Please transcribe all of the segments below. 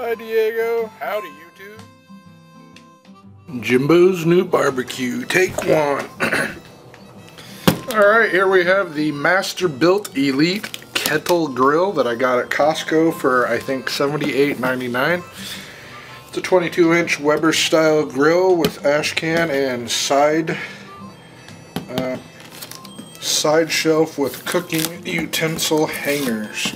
Hi Diego, howdy YouTube. Jimbo's new barbecue, take one. Alright, here we have the Master Built Elite Kettle Grill that I got at Costco for I think $78.99. It's a 22-inch Weber style grill with ash can and side shelf with cooking utensil hangers.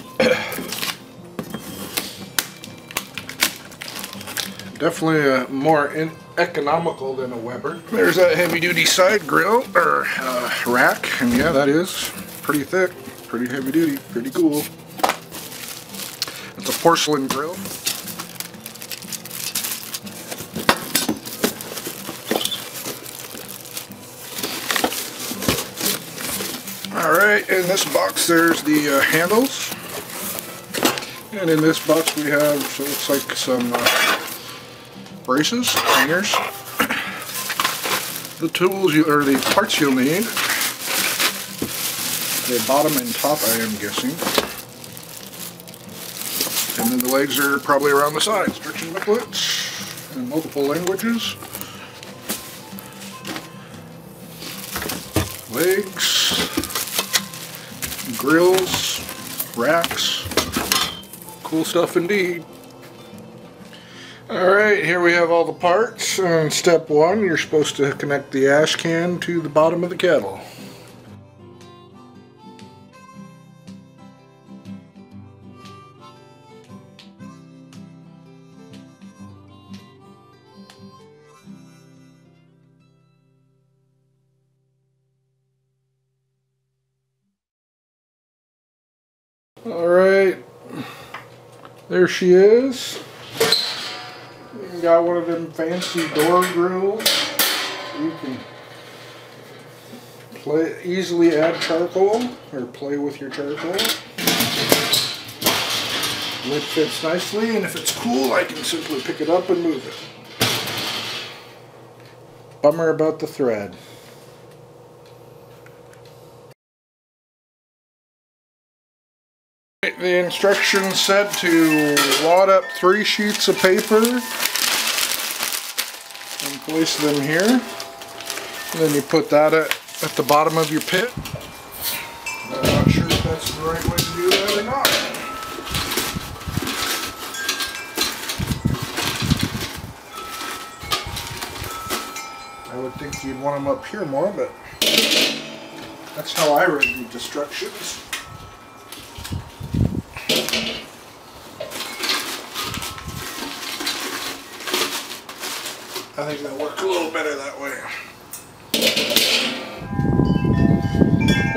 Definitely more economical than a Weber. There's that heavy-duty side grill, or rack, and yeah, that is pretty thick, pretty heavy-duty, pretty cool. It's a porcelain grill. Alright, in this box there's the handles, and in this box we have, so it looks like some braces, hangers, the tools or the parts you'll need, the bottom and top I am guessing, and then the legs are probably around the sides, stretching booklets in multiple languages, legs, grills, racks, cool stuff indeed. Alright, here we have all the parts, and step one, you're supposed to connect the ash can to the bottom of the kettle. Alright, there she is. You got one of them fancy door grills. You can easily add charcoal or play with your charcoal. Lid fits nicely, and if it's cool I can simply pick it up and move it. Bummer about the thread. The instructions said to wad up 3 sheets of paper and place them here. And then you put that at the bottom of your pit. I'm not sure if that's the right way to do that or not. I would think you'd want them up here more, but that's how I read the instructions. I think that'll work a little better that way.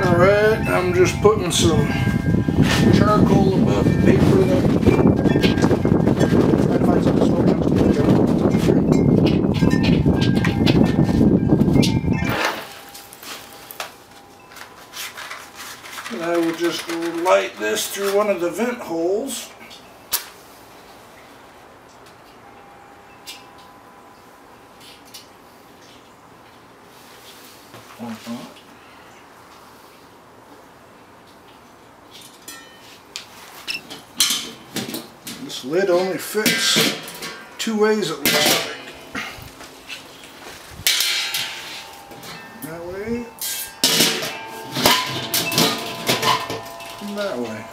Alright, I'm just putting some charcoal above the paper there. Try to find something to and I will just light this through one of the vent holes. This lid only fits 2 ways, it looks like. That way and that way.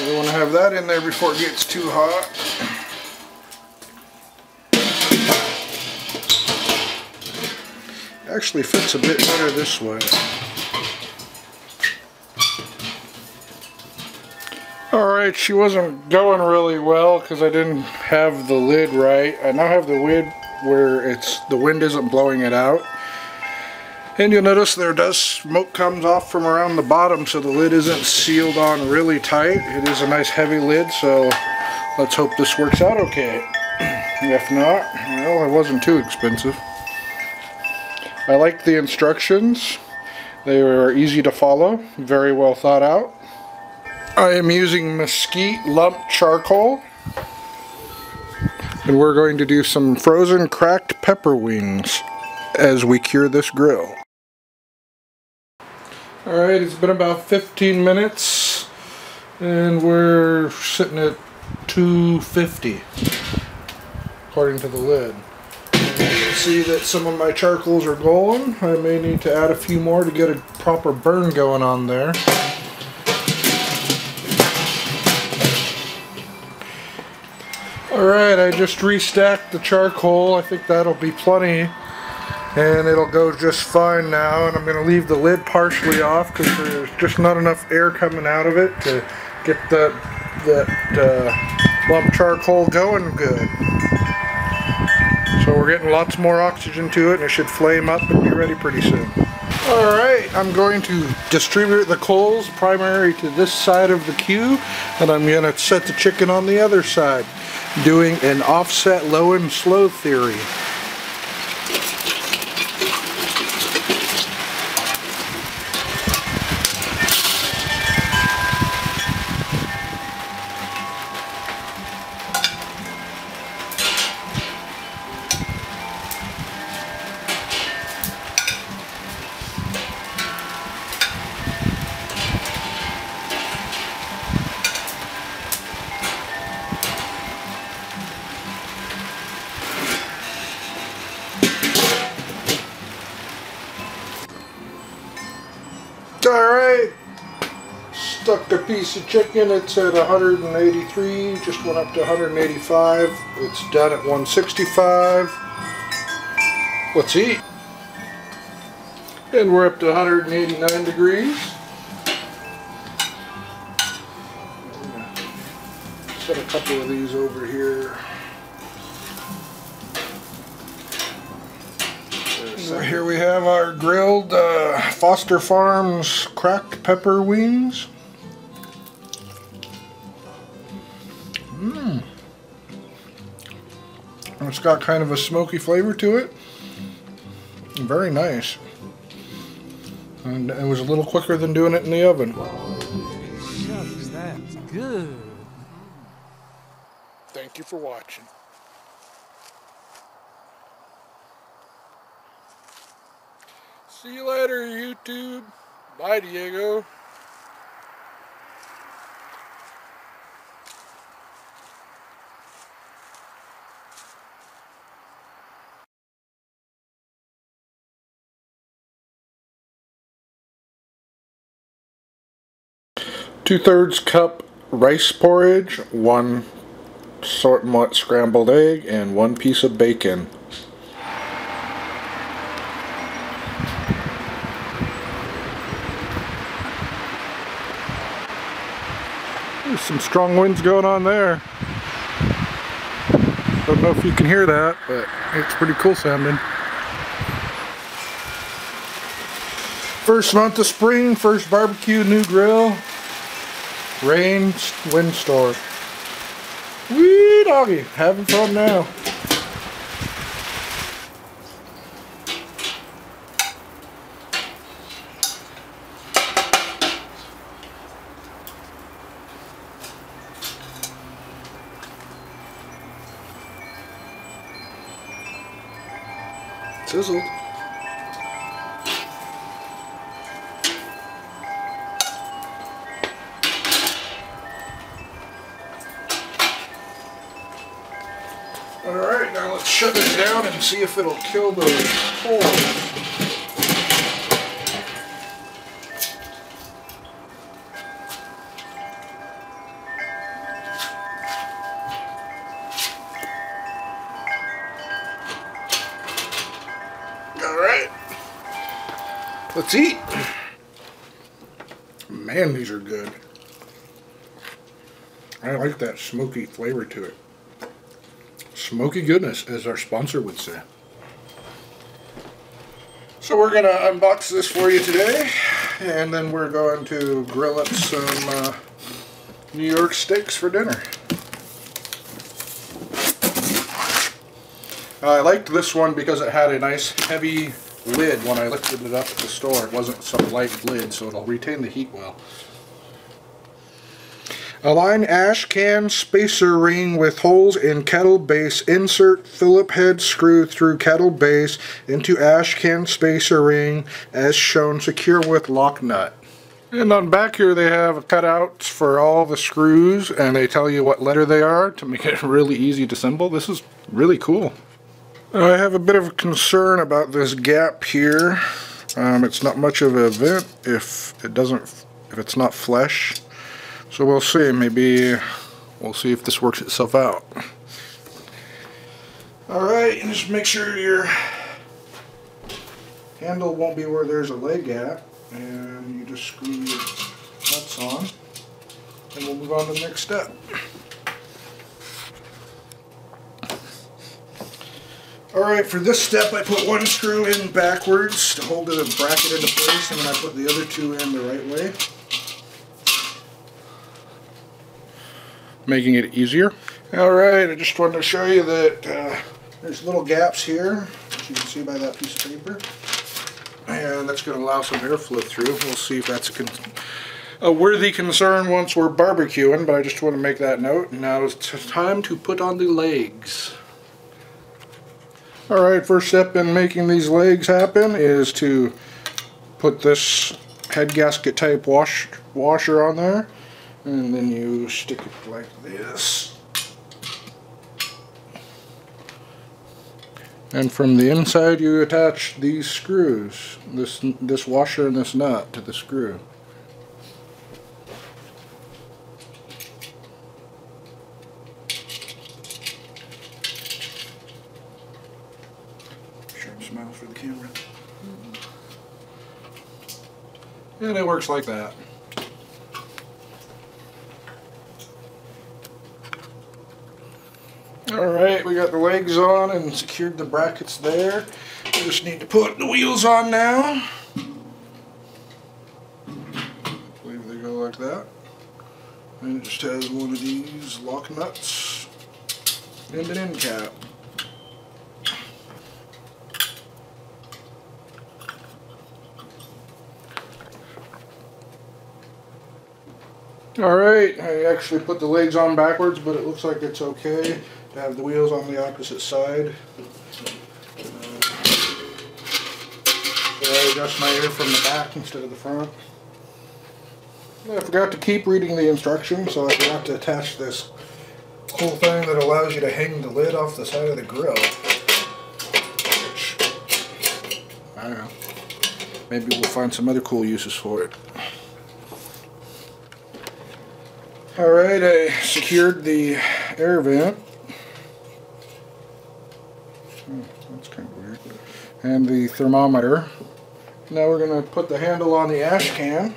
We want to have that in there before it gets too hot. It actually fits a bit better this way. Alright, she wasn't going really well because I didn't have the lid right. I now have the lid where the wind isn't blowing it out. And you'll notice smoke comes off from around the bottom, so the lid isn't sealed on really tight. It is a nice heavy lid, so let's hope this works out okay. If not, well, it wasn't too expensive. I like the instructions. They were easy to follow, very well thought out. I am using mesquite lump charcoal, and we're going to do some frozen cracked pepper wings as we cure this grill. Alright, it's been about 15 minutes and we're sitting at 250 according to the lid. You can see that some of my charcoals are going. I may need to add a few more to get a proper burn going on there. Alright, I just restacked the charcoal. I think that'll be plenty. And it'll go just fine now. And I'm going to leave the lid partially off because there's just not enough air coming out of it to get that lump charcoal going good. So we're getting lots more oxygen to it and it should flame up and be ready pretty soon. Alright, I'm going to distribute the coals primary to this side of the queue, and I'm going to set the chicken on the other side, doing an offset low and slow theory. Alright, stuck the piece of chicken. It's at 183, just went up to 185. It's done at 165. Let's eat. And we're up to 189 degrees. Set a couple of these over here. So here we have our grilled Foster Farms cracked pepper wings. It's got kind of a smoky flavor to it. Very nice. And it was a little quicker than doing it in the oven. Shucks, that's good. Thank you for watching. See you later, YouTube. Bye, Diego. Two-thirds cup rice porridge, 1 somewhat scrambled egg, and 1 piece of bacon. There's some strong winds going on there. Don't know if you can hear that, but it's pretty cool sounding. First month of spring, first barbecue, new grill. Rain, windstorm. Wee doggy, having fun now. Sizzled. Alright, now let's shut it down and see if it'll kill those holes. Alright, let's eat. Man, these are good. I like that smoky flavor to it. Smoky Goodness, as our sponsor would say. So we're going to unbox this for you today, and then we're going to grill up some New York steaks for dinner. I liked this one because it had a nice heavy lid when I lifted it up at the store. It wasn't some light lid, so it'll retain the heat well. Align ash can spacer ring with holes in kettle base. Insert Phillip head screw through kettle base into ash can spacer ring as shown. Secure with lock nut. And on back here they have cutouts for all the screws, and they tell you what letter they are to make it really easy to assemble. This is really cool. I have a bit of a concern about this gap here. It's not much of a vent if it's not flush. So we'll see. Maybe we'll see if this works itself out. Alright, just make sure your handle won't be where there's a leg gap, and you just screw your nuts on, and we'll move on to the next step. Alright, for this step I put one screw in backwards to hold the bracket into place, and then I put the other two in the right way, making it easier. Alright, I just wanted to show you that there's little gaps here, as you can see by that piece of paper, and that's going to allow some airflow through. We'll see if that's a worthy concern once we're barbecuing, but I just want to make that note. Now it's time to put on the legs. Alright, first step in making these legs happen is to put this head gasket type washer on there, and then you stick it like this. And from the inside you attach these screws, this washer and this nut to the screw. Sharp smile for the camera. And it works like that. Alright, we got the legs on and secured the brackets there. We just need to put the wheels on now. I believe they go like that. And it just has one of these lock nuts and an end cap. Alright, I actually put the legs on backwards, but it looks like it's okay to have the wheels on the opposite side. So I adjust my ear from the back instead of the front. I forgot to keep reading the instructions, so I forgot to attach this cool thing that allows you to hang the lid off the side of the grill. Which, I don't know, maybe we'll find some other cool uses for it. Alright, I secured the air vent. That's kind of weird. And the thermometer. Now we're going to put the handle on the ash can.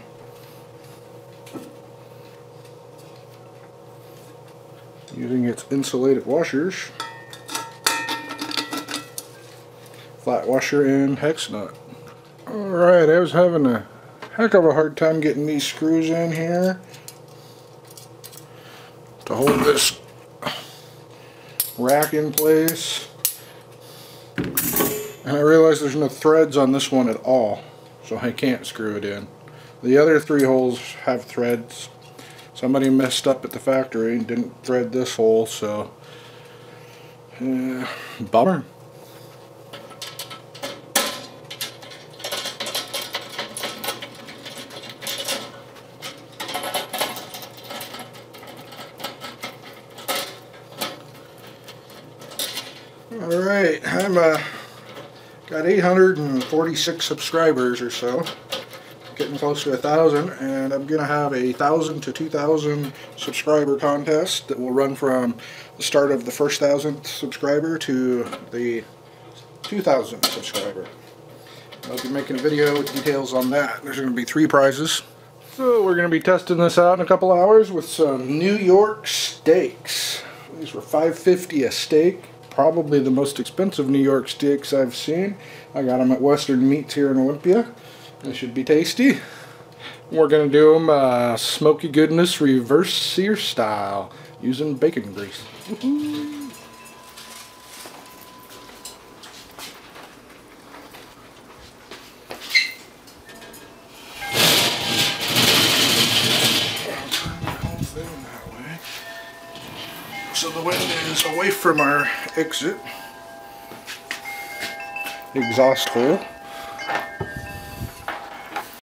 Using its insulated washers. Flat washer and hex nut. Alright, I was having a heck of a hard time getting these screws in here to hold this rack in place, and I realized there's no threads on this one at all, so I can't screw it in. The other three holes have threads. Somebody messed up at the factory and didn't thread this hole, so bummer. Alright, I'm got 846 subscribers or so, getting close to 1,000, and I'm going to have a 1,000 to 2,000 subscriber contest that will run from the start of the first 1,000th subscriber to the 2,000th subscriber. I'll be making a video with details on that. There's going to be 3 prizes. So we're going to be testing this out in a couple hours with some New York steaks. These were $5.50 a steak. Probably the most expensive New York steaks I've seen. I got them at Western Meats here in Olympia. They should be tasty. We're going to do them Smoky Goodness reverse sear style using bacon grease. Turn the whole thing that wind is away from our exit exhaust hole.